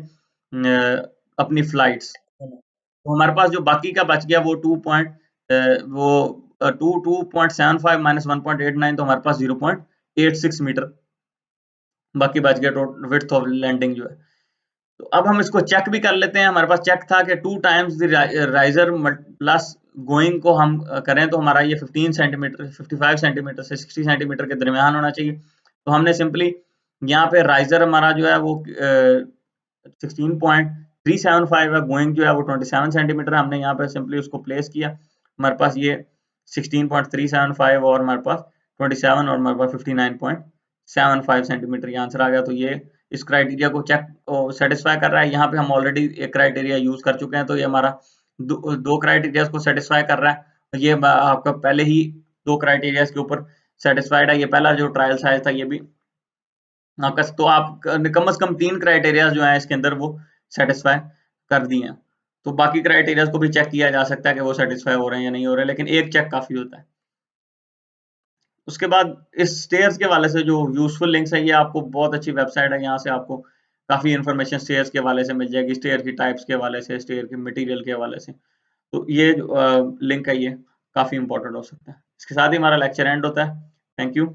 अपनी फ्लाइट्स। तो हमारे पास जो बाकी का बच गया वो 2.75 माइनस 1.89, तो हमारे पास 0.86 मीटर बाकी बच गया विड्थ ऑफ लैंडिंग जो है। तो अब हम इसको चेक भी कर लेते हैं। हमारे पास चेक था कि 2 times the riser plus going को हम करें तो हमारा ये 15 सेंटीमीटर 55 सेंटीमीटर से 60 सेंटीमीटर के दरमियान होना चाहिए। तो हमने सिंपली यहाँ पे राइजर हमारा जो है वो 16.375 है, गोइंग जो है वो 27 सेंटीमीटर है, हमने यहाँ पे सिंपली उसको प्लेस किया। हमारे पास ये 16.375 और हमारे पास 27 और हमारे पास 59.75 सेंटीमीटर ये आंसर आ गया। तो ये इस क्राइटेरिया को चेक सेटिस्फाई कर रहा है। यहाँ पे हम ऑलरेडी एक क्राइटेरिया यूज कर चुके हैं, तो ये हमारा दो क्राइटेरिया को सेटिस्फाई कर रहा है। ये आपका पहले ही 2 क्राइटेरिया के ऊपर सेटिस्फाइड है। ये पहला जो ट्रायल साइज था ये भी आपका, तो आप कम से कम 3 क्राइटेरिया जो है इसके अंदर वो सेटिस्फाई कर दिए हैं। तो बाकी क्राइटेरिया को भी चेक किया जा सकता है कि वो सेटिस्फाई हो रहे हैं या नहीं हो रहे, लेकिन एक चेक काफी होता है। उसके बाद इस स्टेयर्स के वाले से जो यूजफुल लिंक्स है, ये आपको बहुत अच्छी वेबसाइट है, यहाँ से आपको काफी इन्फॉर्मेशन स्टेयर्स के वाले से मिल जाएगी, स्टेयर की टाइप्स के वाले से, स्टेयर के मटेरियल के वाले से। तो ये लिंक है, ये काफी इंपॉर्टेंट हो सकता है। इसके साथ ही हमारा लेक्चर एंड होता है। Thank you.